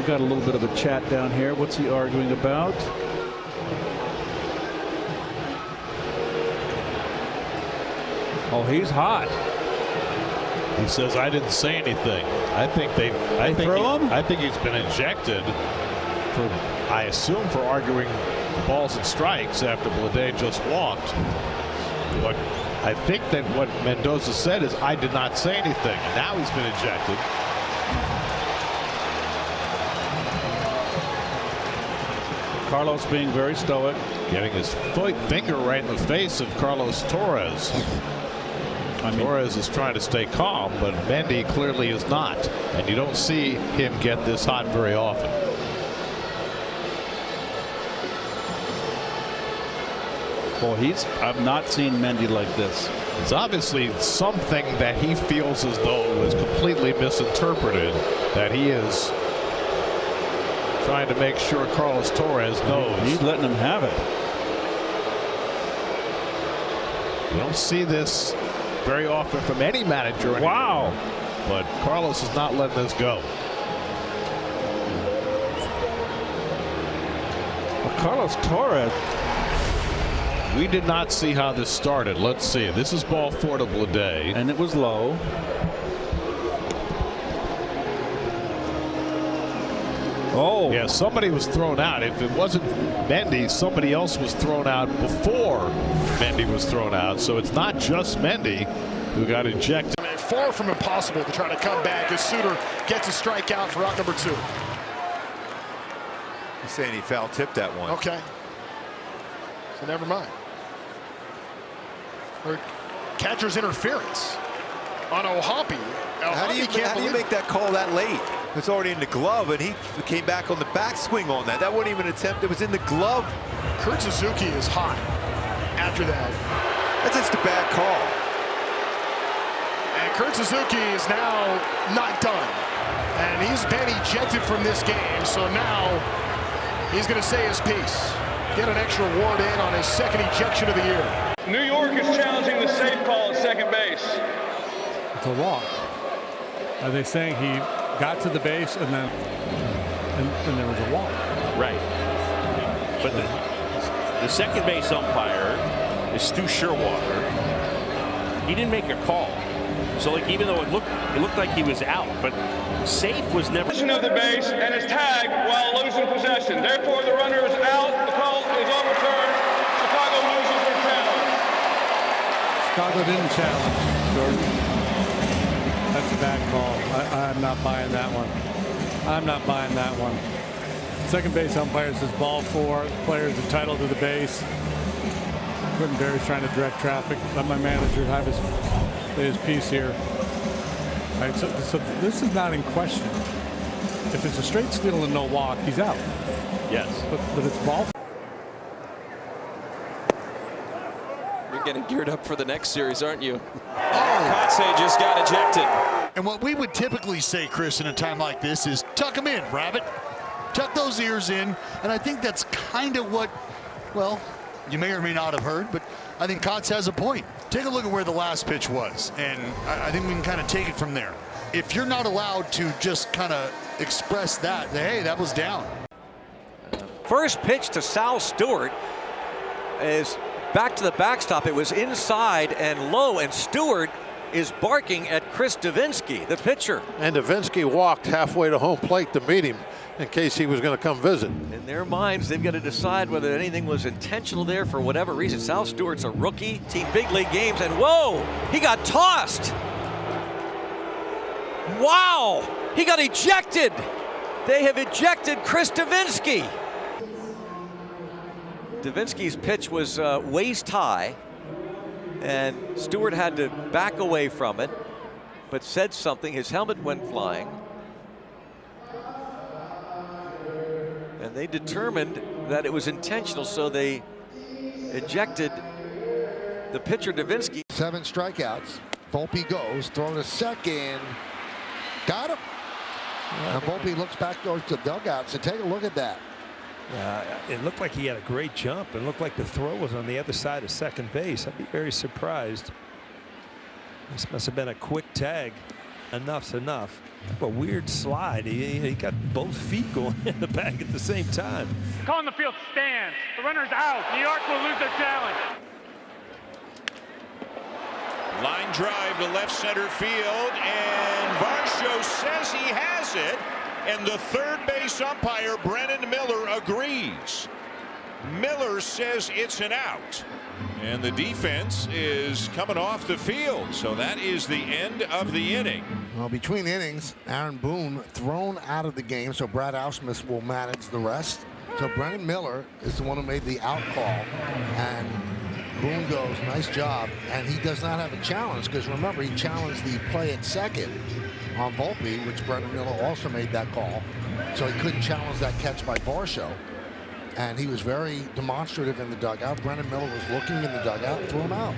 We've got a little bit of a chat down here. What's he arguing about? Oh, he's hot. He says, I didn't say anything. I think I think he's been ejected for, I assume, for arguing balls and strikes after Blade just walked. But I think that what Mendoza said is, I did not say anything. And now he's been ejected. Carlos being very stoic. Getting his finger right in the face of Carlos Torres. Torres is trying to stay calm, but Mendy clearly is not. And you don't see him get this hot very often. Well, I've not seen Mendy like this. It's obviously something that he feels as though was completely misinterpreted, that he is trying to make sure Carlos Torres knows. He's letting him have it. You don't see this very often from any manager anymore. Wow. But Carlos is not letting this go. Well, Carlos Torres. We did not see how this started. Let's see. This is ball 4 to Blade. And it was low. Oh. Yeah, somebody was thrown out. If it wasn't Mendy, somebody else was thrown out before Mendy was thrown out. So it's not just Mendy who got ejected. Far from impossible to try to come back as Suter gets a strikeout for out number 2. He's saying he foul tipped that one. Okay. So never mind. Or catcher's interference on O'Hoppe. How do you make that call that late? It's already in the glove, and he came back on the backswing on that. That wasn't even an attempt. It was in the glove. Kurt Suzuki is hot after that. That's just a bad call. And Kurt Suzuki is now not done. And he's been ejected from this game, so now he's going to say his piece. Get an extra award in on his second ejection of the year. New York is challenging the safe call at second base. It's a walk. Are they saying he got to the base and then and there was a walk? Right. But the second base umpire is Stu Sherwater. He didn't make a call. So like even though it looked like he was out, but safe was never. Possession of the base and is tagged while losing possession. Therefore the runner is out. The call is overturned. Chicago loses their challenge. Chicago didn't challenge, Jordan. That's a bad call. I'm not buying that one. I'm not buying that one. Second base umpire says ball 4. Player is entitled to the base. Quentin Berry's trying to direct traffic. Let my manager have his piece here. All right, so this is not in question. If it's a straight steal and no walk, he's out. Yes. But it's ball. You're getting geared up for the next series, aren't you? Kotsay just got ejected. And what we would typically say, Chris, in a time like this is tuck him in, Rabbit. Tuck those ears in. And I think that's kind of what, well, you may or may not have heard, but I think Kotz has a point. Take a look at where the last pitch was, and I think we can kind of take it from there. If you're not allowed to just kind of express that, hey, that was down. First pitch to Sal Stewart is back to the backstop. It was inside and low, and Stewart is barking at Chris Davinsky, the pitcher. And Davinsky walked halfway to home plate to meet him in case he was going to come visit. In their minds, they've got to decide whether anything was intentional there for whatever reason. Sal Stewart's a rookie, team big league games, and whoa, he got tossed. Wow, he got ejected. They have ejected Chris Davinsky. Davinsky's pitch was waist high, and Stewart had to back away from it, but said something. His helmet went flying. And they determined that it was intentional, so they ejected the pitcher, Davinsky. 7 strikeouts. Volpe goes, thrown to second. Got him. And Volpe looks back towards the dugout, so take a look at that. It looked like he had a great jump. It looked like the throw was on the other side of second base. I'd be very surprised. This must have been a quick tag. Enough's enough. A weird slide. He got both feet going in the back at the same time. Calling the field stands. The runner's out. New York will lose their challenge. Line drive to left center field, and Varsho says he has it, and the third base umpire, Brennan Miller, agrees. Miller says it's an out, and the defense is coming off the field, so that is the end of the inning. Well, between innings, Aaron Boone thrown out of the game, so Brad Ausmus will manage the rest. So Brennan Miller is the one who made the out call, and Boone goes, nice job, and he does not have a challenge, because remember, he challenged the play at second on Volpe, which Brennan Miller also made that call, so he couldn't challenge that catch by Varsho. And he was very demonstrative in the dugout. Brennan Miller was looking in the dugout, threw him out.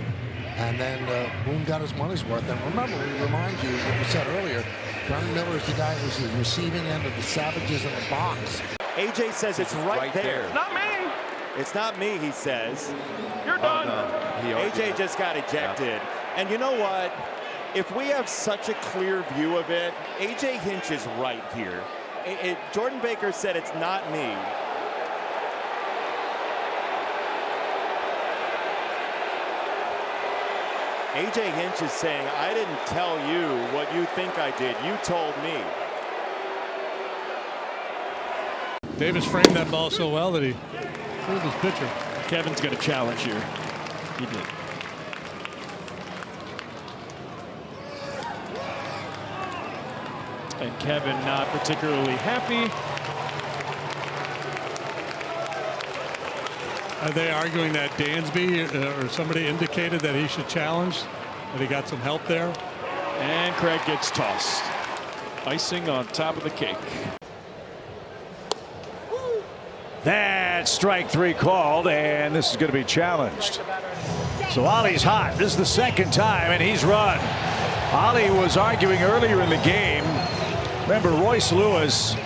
And then Boone got his money's worth. And remember, we remind you what we said earlier, Brennan Miller is the guy who's the receiving end of the Savages in the box. AJ says it's right there. It's not me. It's not me, he says. You're done. AJ just got ejected. Yeah. And you know what? If we have such a clear view of it, AJ Hinch is right here. Jordan Baker said it's not me. AJ Hinch is saying, I didn't tell you what you think I did. You told me. Davis framed that ball so well that he fooled his pitcher. Kevin's got a challenge here. He did. And Kevin not particularly happy. Are they arguing that Dansby or somebody indicated that he should challenge, that he got some help there? And Craig gets tossed. Icing on top of the cake. That's strike three called, and this is going to be challenged. So Ollie's hot. This is the second time, and he's run. Ollie was arguing earlier in the game. Remember, Royce Lewis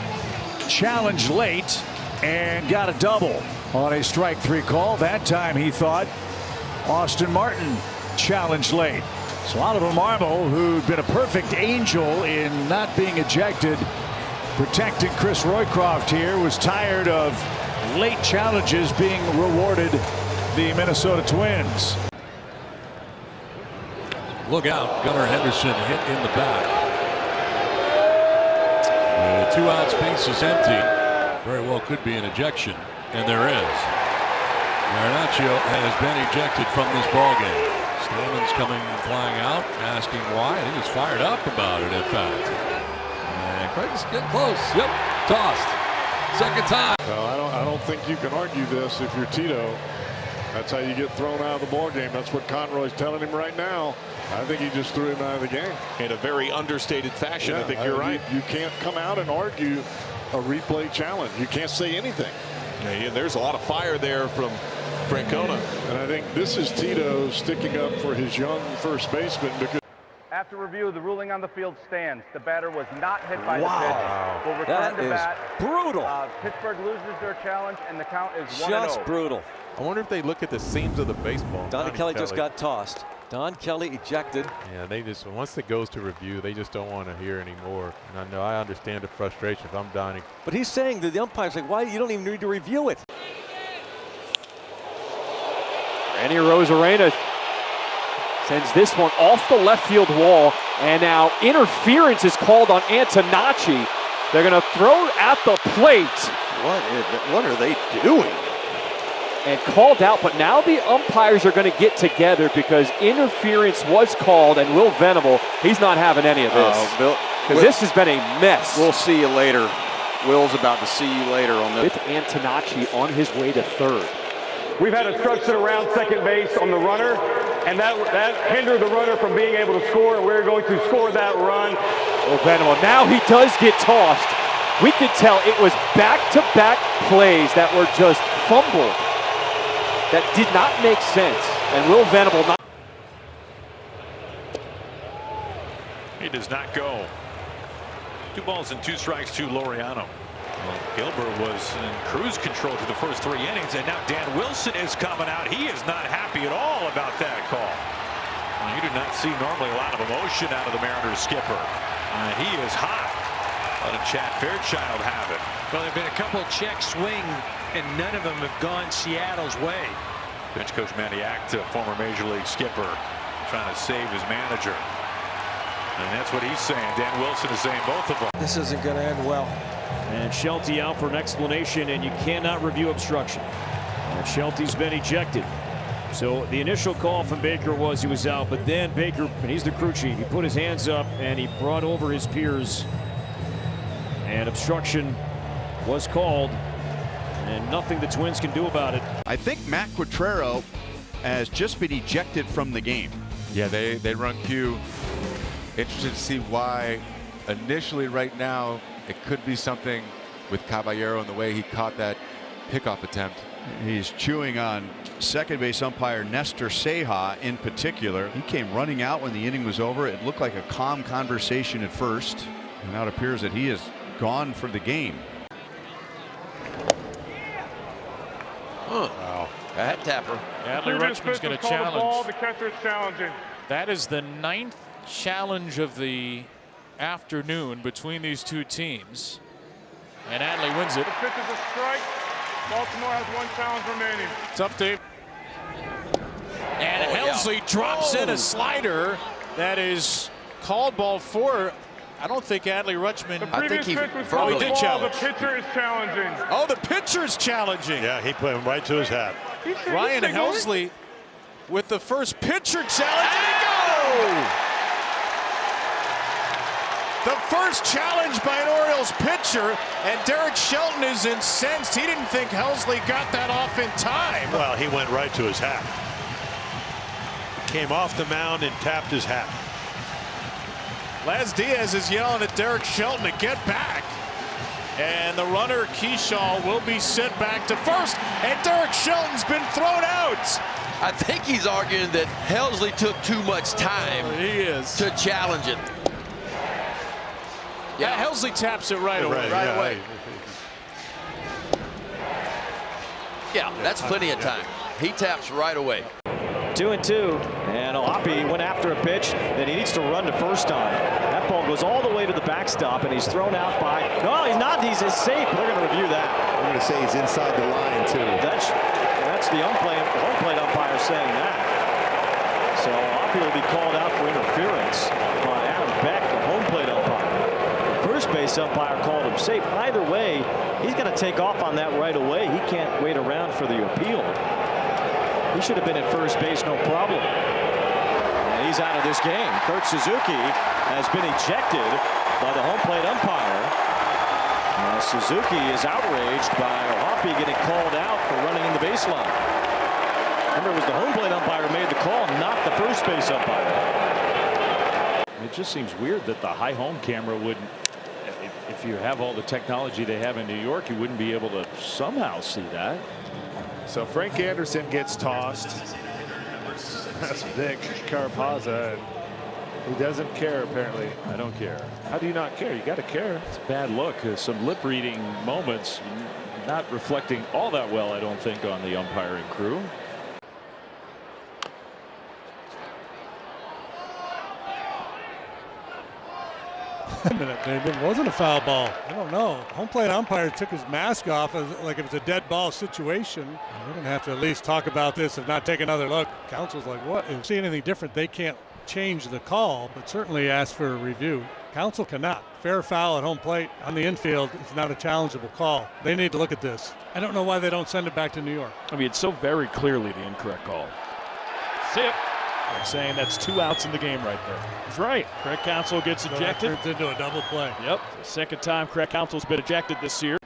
challenged late and got a double on a strike three call. That time he thought Austin Martin challenged late. So Oliver Marmol, who'd been a perfect angel in not being ejected, protecting Chris Roycroft here, was tired of late challenges being rewarded the Minnesota Twins. Look out, Gunnar Henderson hit in the back. The 2-out space is empty. Very well could be an ejection, and there is. Marinaccio has been ejected from this ballgame. Stammen's coming flying out, asking why. I think he's fired up about it, in fact. And Craig's getting close. Yep, tossed. Second time. No, I don't think you can argue this if you're Tito. That's how you get thrown out of the ballgame. That's what Conroy's telling him right now. I think he just threw him out of the game. In a very understated fashion. Yeah, I think you're right. You can't come out and argue a replay challenge. You can't say anything. Yeah, there's a lot of fire there from Francona. And I think this is Tito sticking up for his young first baseman, because After review, the ruling on the field stands. The batter was not hit by the pitch. Will return to bat. Brutal. Pittsburgh loses their challenge, and the count is 1-0. Just brutal. I wonder if they look at the seams of the baseball. Donnie Kelly just got tossed. Don Kelly ejected. Yeah, they just, once it goes to review, they just don't want to hear anymore. And I understand the frustration if I'm Donnie. But he's saying that the umpire's like, why? You don't even need to review it. Randy Rosarena sends this one off the left field wall, and now interference is called on Antonacci. They're going to throw at the plate. What are they doing? And called out, but now the umpires are going to get together because interference was called, and Will Venable, he's not having any of this. Because this has been a mess. We'll see you later. Will's about to see you later on this. With Antonacci on his way to third. We've had obstruction around second base on the runner, and that hindered the runner from being able to score, and we're going to score that run. Will Venable, now he does get tossed. We could tell it was back-to-back plays that were just fumbled. That did not make sense, and Will Venable not. He does not go. 2 balls and 2 strikes to Laureano. Well, Gilbert was in cruise control to the first 3 innings, and now Dan Wilson is coming out. He is not happy at all about that call. Well, you do did not see normally a lot of emotion out of the Mariners skipper. He is hot. Letting Chad Fairchild have it. Well, there have been a couple check swing, and none of them have gone Seattle's way. Bench coach Matty Act, former Major League skipper, trying to save his manager. And that's what he's saying. Dan Wilson is saying both of them. This isn't going to end well. And Shelty out for an explanation, and you cannot review obstruction. And Shelty's been ejected. So the initial call from Baker was he was out, but then Baker, and he's the crew chief, he put his hands up and he brought over his peers. And obstruction was called, and nothing the Twins can do about it. I think Matt Quatrero has just been ejected from the game. Yeah, they run Q. Interested to see why. Initially, right now, it could be something with Caballero and the way he caught that pickoff attempt. He's chewing on second base umpire Nestor Ceja in particular. He came running out when the inning was over. It looked like a calm conversation at first, and now it appears that he is gone for the game. Wow. That tapper. Adley Rutschman's going to challenge. The catcher is challenging. That is the 9th challenge of the afternoon between these two teams. And Adley wins it. The pitch is a strike. Baltimore has 1 challenge remaining. Tough, Dave. And Helsley drops in a slider that is called ball 4. I don't think Adley Rutschman. I think he did challenge. The pitcher is challenging. Oh, the pitcher's challenging. Yeah, he put him right to his hat. Ryan Helsley with the first pitcher challenge. And go! The first challenge by an Orioles pitcher, and Derek Shelton is incensed. He didn't think Helsley got that off in time. Well, he went right to his hat. Came off the mound and tapped his hat. Laz Diaz is yelling at Derek Shelton to get back. And the runner, Keyshaw, will be sent back to first. And Derek Shelton's been thrown out. I think he's arguing that Helsley took too much time to challenge it. Yeah, Helsley taps it right away. Right away. Yeah, that's plenty of time. He taps right away. 2-2, and Ohapi went after a pitch that he needs to run to first on. That ball goes all the way to the backstop, and he's thrown out by. No, he's not. He's safe. They're going to review that. I'm going to say he's inside the line too. That's the home plate umpire saying that. So Ohapi will be called out for interference by Adam Beck, the home plate umpire. The first base umpire called him safe. Either way, he's going to take off on that right away. He can't wait around for the appeal. He should have been at first base, no problem. And he's out of this game. Kurt Suzuki has been ejected by the home plate umpire. Now Suzuki is outraged by Ohapi getting called out for running in the baseline. Remember, it was the home plate umpire who made the call, not the first base umpire. It just seems weird that the high home camera wouldn't, if you have all the technology they have in New York, you wouldn't be able to somehow see that. So Frank Anderson gets tossed. That's Vic Carapazza. He doesn't care, apparently. I don't care. How do you not care? You got to care. It's a bad look. Some lip reading moments, not reflecting all that well, I don't think, on the umpiring crew. It wasn't a foul ball. I don't know. Home plate umpire took his mask off as like it was a dead ball situation. We're going to have to at least talk about this, if not take another look. Council's like, what? If you see anything different, they can't change the call, but certainly ask for a review. Council cannot. Fair foul at home plate on the infield is not a challengeable call. They need to look at this. I don't know why they don't send it back to New York. I mean, it's so very clearly the incorrect call. See it. They're saying that's 2 outs in the game right there. He's right. Craig Counsell gets ejected. Turns into a double play. Yep. The second time Craig Counsell's been ejected this year.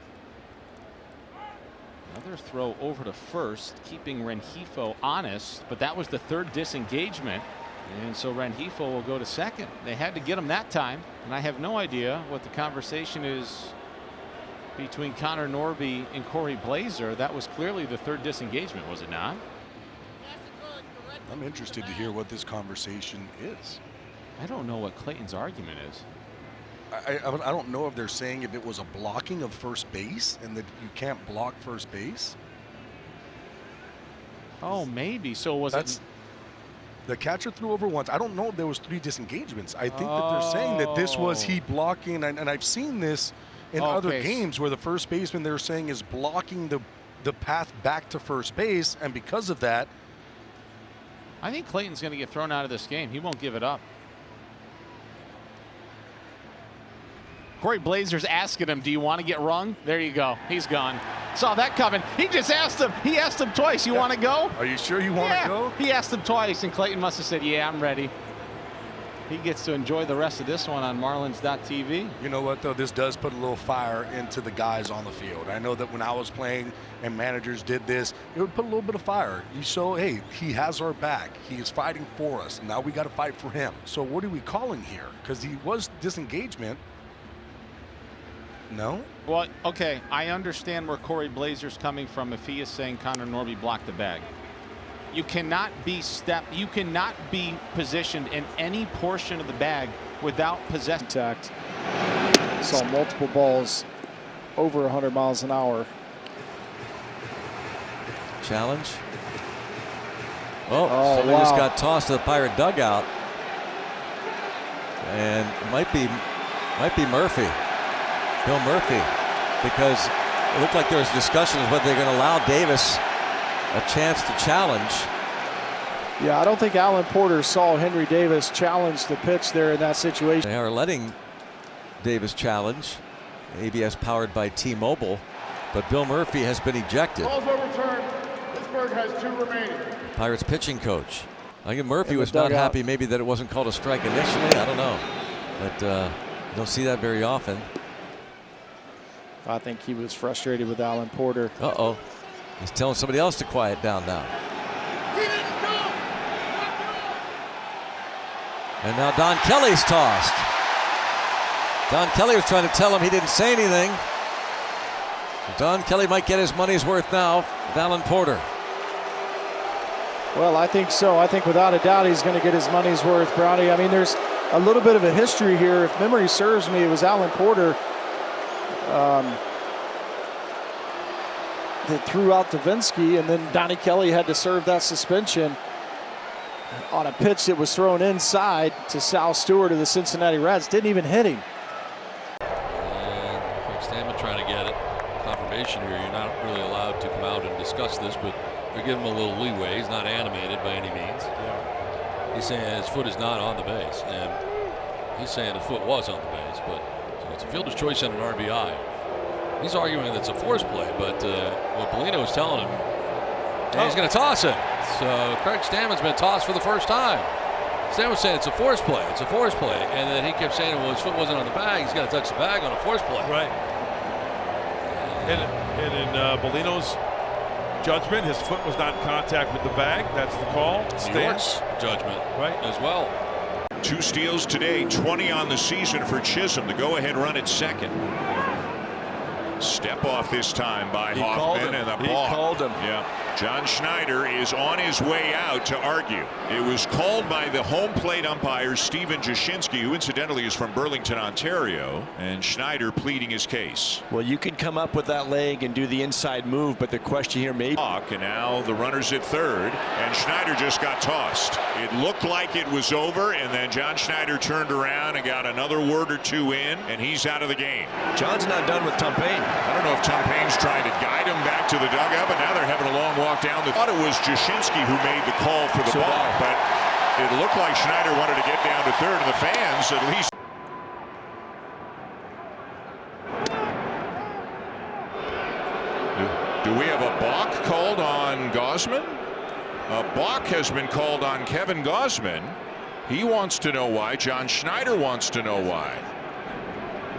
Another throw over to first, keeping Rengifo honest, but that was the 3rd disengagement. And so Rengifo will go to second. They had to get him that time, and I have no idea what the conversation is between Connor Norby and Corey Blazer. That was clearly the 3rd disengagement, was it not? I'm interested to hear what this conversation is. I don't know what Clayton's argument is. I don't know if they're saying if it was a blocking of first base and that you can't block first base. Oh, maybe. So was it? The catcher threw over once. I don't know if there was 3 disengagements. I think that they're saying that this was he blocking, and I've seen this in other games where the first baseman they're saying is blocking the path back to first base, and because of that, I think Clayton's going to get thrown out of this game. He won't give it up. Corey Blazer's asking him, do you want to get rung? There you go. He's gone. Saw that coming. He just asked him. He asked him twice, you want to go? Are you sure you want to go? He asked him twice, and Clayton must have said, yeah, I'm ready. He gets to enjoy the rest of this one on Marlins.tv. You know what, though? This does put a little fire into the guys on the field. I know that when I was playing and managers did this, it would put a little bit of fire. You show, hey, he has our back. He is fighting for us. Now we got to fight for him. So what are we calling here? Because he was disengagement. No? Well, okay, I understand where Corey Blazer's coming from if he is saying Connor Norby blocked the bag. You cannot be positioned in any portion of the bag without possession. Contact. Saw multiple balls over 100 miles an hour. Challenge. Oh, somebody just got tossed to the Pirate dugout. And it might be Murphy. Bill Murphy, because it looked like there was discussions whether they're going to allow Davis a chance to challenge. Yeah, I don't think Alan Porter saw Henry Davis challenge the pitch there in that situation. They are letting Davis challenge. ABS powered by T-Mobile, but Bill Murphy has been ejected. Ball's overturned. Pittsburgh has 2 remaining. Pirates pitching coach. I think Murphy was not happy maybe that it wasn't called a strike initially. I don't know, but you don't see that very often. I think he was frustrated with Alan Porter. Uh-oh. He's telling somebody else to quiet down now. And now Don Kelly's tossed. Don Kelly was trying to tell him he didn't say anything. So Don Kelly might get his money's worth now with Alan Porter. Well, I think so. I think without a doubt he's going to get his money's worth, Brownie. I mean, there's a little bit of a history here. If memory serves me, it was Alan Porter that threw out Davinsky, and then Donnie Kelly had to serve that suspension on a pitch that was thrown inside to Sal Stewart of the Cincinnati Reds. Didn't even hit him. And Craig Stammen trying to get it. Confirmation here. You're not really allowed to come out and discuss this, but they're giving him a little leeway. He's not animated by any means. Yeah. He's saying his foot is not on the base, and he's saying his foot was on the base, but so it's a fielder's choice and an RBI. He's arguing that it's a force play, but what Bellino was telling him, he's going to toss it. So Craig Stammen's been tossed for the first time. Stammen's saying it's a force play. It's a force play. And then he kept saying, well, his foot wasn't on the bag. He's got to touch the bag on a force play. Right. And in Bellino's judgment, his foot was not in contact with the bag. That's the call. New York's judgment as well. 2 steals today, 20 on the season for Chisholm. The go-ahead run at second. Step off this time by Hoffman, and the ball. He called him. Yeah. John Schneider is on his way out to argue. It was called by the home plate umpire, Stephen Jashinsky, who incidentally is from Burlington, Ontario, and Schneider pleading his case. Well, you can come up with that leg and do the inside move, but the question here may be. And now the runner's at third, and Schneider just got tossed. It looked like it was over, and then John Schneider turned around and got another word or two in, and he's out of the game. John's not done with Tom Payne. I don't know if Tom Payne's trying to guide him back to the dugout, but now they're having a long walk down. I thought it was Jashinsky who made the call for the ball, but it looked like Schneider wanted to get down to third, and the fans at least. Do we have a balk called on Gausman? A balk has been called on Kevin Gausman. He wants to know why. John Schneider wants to know why.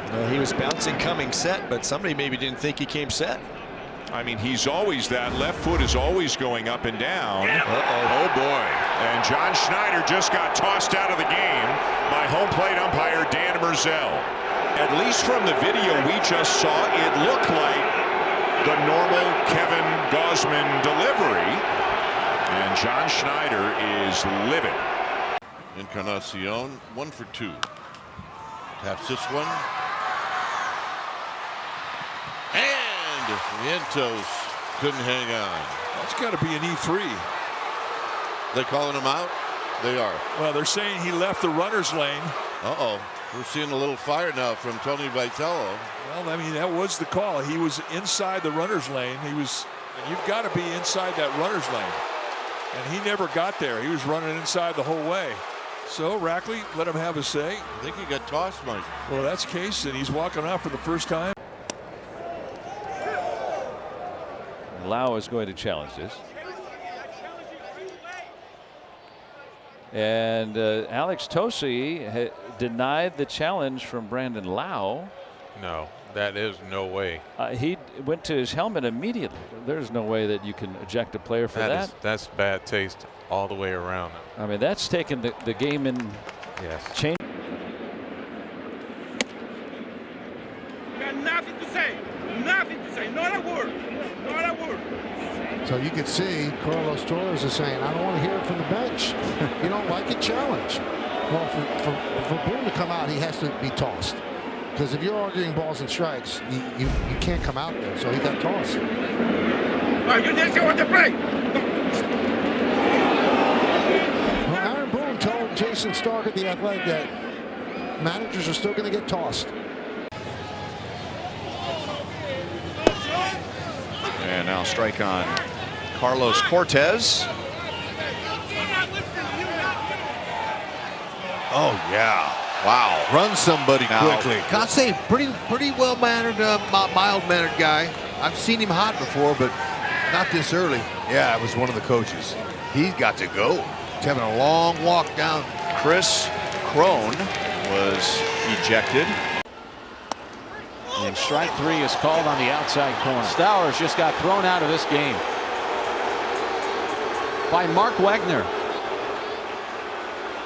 Well, he was bouncing coming set, but somebody maybe didn't think he came set. I mean, he's always that left foot is always going up and down. Oh boy. And John Schneider just got tossed out of the game by home plate umpire Dan Merzel. At least from the video we just saw, it looked like the normal Kevin Gausman delivery. And John Schneider is livid. Encarnacion 1 for 2. Taps this one. And Vientos couldn't hang on. That's got to be an E3. They calling him out? They are. Well, they're saying he left the runner's lane. Uh-oh. We're seeing a little fire now from Tony Vitello. Well, I mean, that was the call. He was inside the runner's lane. And you've got to be inside that runner's lane. And he never got there. He was running inside the whole way. So Rackley let him have a say. I think he got tossed, Mike. Well, that's the case, and he's walking out for the first time. Lau is going to challenge this. And Alex Tosi denied the challenge from Brandon Lau. No, that is no way. He went to his helmet immediately. There's no way that you can eject a player for that. That's bad taste all the way around. I mean, that's taken the game in change. Got nothing to say. Nothing to say. Not a word. Not a word. So you can see Carlos Torres is saying, I don't want to hear it from the bench. You don't like a challenge. Well, for Boone to come out, he has to be tossed. Because if you're arguing balls and strikes, you can't come out there. So he got tossed. Well, you didn't want to play. Well, Aaron Boone told Jason Stark at The Athletic that managers are still going to get tossed. And now strike on Carlos Cortez. Oh, yeah. Wow. Run somebody Now, quickly. Gotta say, pretty well-mannered, mild-mannered guy. I've seen him hot before, but not this early. Yeah, it was one of the coaches. He's got to go. He's having a long walk down. Chris Crone was ejected. And strike 3 is called on the outside corner. Stowers just got thrown out of this game by Mark Wagner,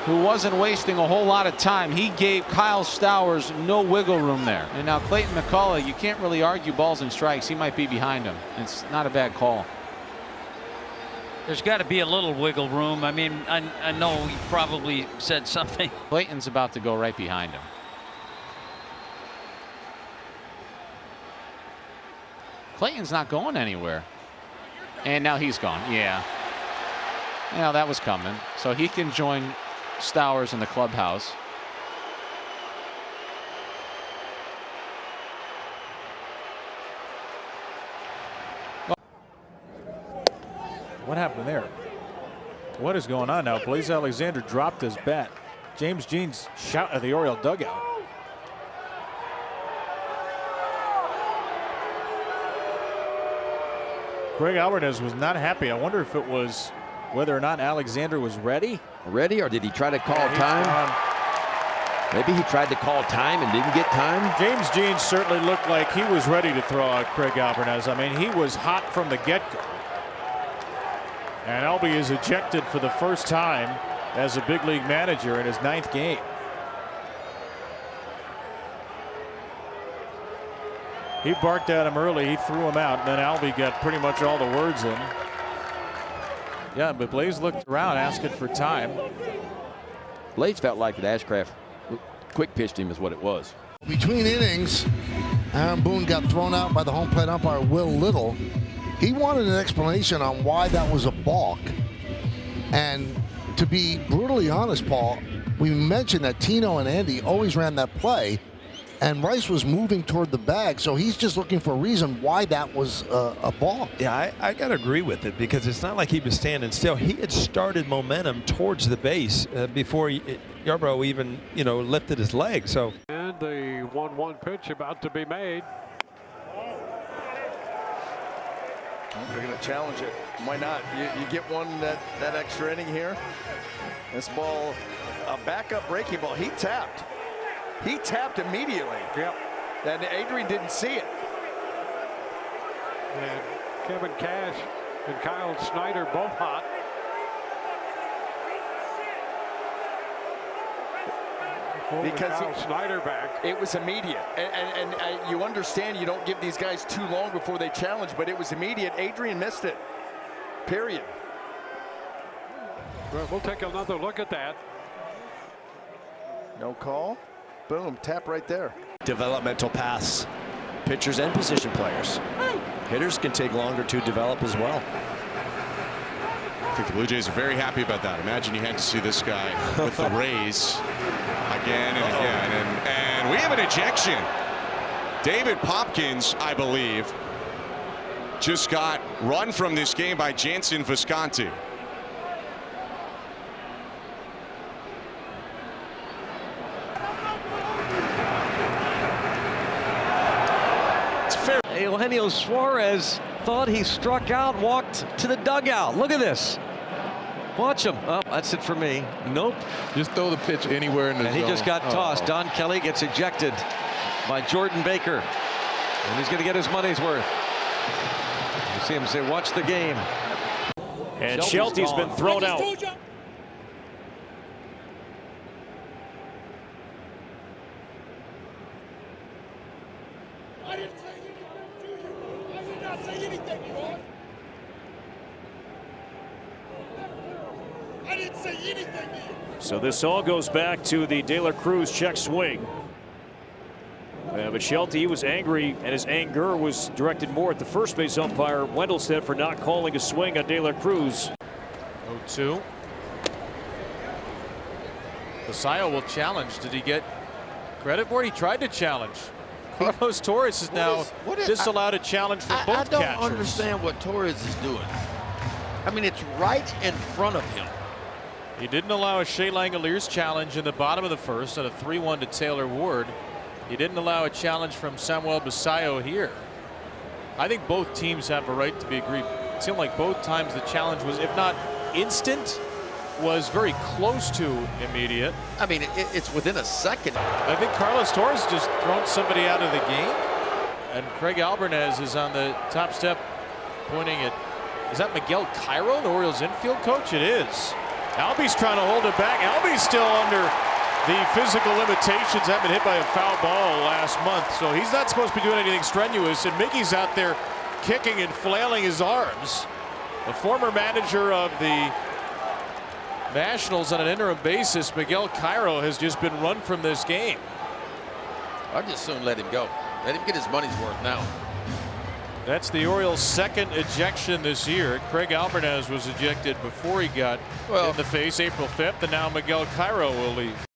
who wasn't wasting a whole lot of time. He gave Kyle Stowers no wiggle room there. And now Clayton McCullough, you can't really argue balls and strikes. He might be behind him. It's not a bad call. There's got to be a little wiggle room. I mean, I know he probably said something. Clayton's about to go right behind him. Clayton's not going anywhere. And now he's gone. Yeah. Yeah, that was coming. So he can join Stowers in the clubhouse. What happened there? What is going on now? Blaze Alexander dropped his bat. James Jean's shout at the Oriole dugout. Greg Alvarez was not happy. I wonder if it was whether or not Alexander was ready. Ready, or did he try to call time? Maybe he tried to call time and didn't get time. James Jean certainly looked like he was ready to throw out Craig Alvarez. I mean, he was hot from the get-go. And Albie is ejected for the first time as a big league manager in his 9th game. He barked at him early. He threw him out. And then Albie got pretty much all the words in. Yeah, but Blaze looked around asking for time. Blaze felt like that Ashcraft quick pitched him is what it was. Between innings, Aaron Boone got thrown out by the home plate umpire Will Little. He wanted an explanation on why that was a balk. And to be brutally honest, Paul, we mentioned that Tino and Andy always ran that play. And Rice was moving toward the bag, so he's just looking for a reason why that was a ball. Yeah, I got to agree with it because it's not like he was standing still. He had started momentum towards the base before Yarbrough even, lifted his leg. So. And the 1-1 pitch about to be made. They're going to challenge it. Why not? You get one that extra inning here. This ball, a backup breaking ball. He tapped. He tapped immediately. Yep. And Adrian didn't see it. And Kevin Cash and Kyle Snyder both hot. Because Kyle Snyder back. It was immediate. And you understand you don't give these guys too long before they challenge, but it was immediate. Adrian missed it. Period. Well, we'll take another look at that. No call. Boom, tap right there. Developmental paths, pitchers and position players. Hitters can take longer to develop as well. I think the Blue Jays are very happy about that. Imagine you had to see this guy with the Rays again and again. And we have an ejection. David Popkins, I believe, just got run from this game by Jansen Visconti. It's fair. Eugenio Suarez thought he struck out, walked to the dugout. Look at this. Watch him. Oh, that's it for me. Nope. Just throw the pitch anywhere in the zone. And he just got tossed. Don Kelly gets ejected by Jordan Baker. And he's going to get his money's worth. You see him say, watch the game. And Shelty's been thrown out. I didn't say anything to you. I did not say anything, you are. I didn't say anything to you. So this all goes back to the De La Cruz check swing. But Shelty was angry, and his anger was directed more at the first base umpire, Wendelstedt, for not calling a swing on De La Cruz. 0-2. Basayo will challenge. Did he get credit for it? He tried to challenge. Carlos Torres is now disallowed a challenge for both catchers. I don't understand what Torres is doing. I mean, it's right in front of him. He didn't allow a Shea Langoliers challenge in the bottom of the first at a 3-1 to Taylor Ward. He didn't allow a challenge from Samuel Basayo here. I think both teams have a right to be aggrieved. It seemed like both times the challenge was, if not instant, was very close to immediate. I mean, it's within a second. I think Carlos Torres just thrown somebody out of the game. And Craig Albernez is on the top step pointing at, is that Miguel Cairo, the Orioles infield coach? It is. Albie's trying to hold it back. Albie's still under the physical limitations, have been hit by a foul ball last month, so he's not supposed to be doing anything strenuous, and Mickey's out there kicking and flailing his arms. The former manager of the Nationals on an interim basis, Miguel Cairo, has just been run from this game. I'd just soon let him go. Let him get his money's worth now. That's the Orioles' second ejection this year. Craig Albernez was ejected before he got in the face April 5th, and now Miguel Cairo will leave.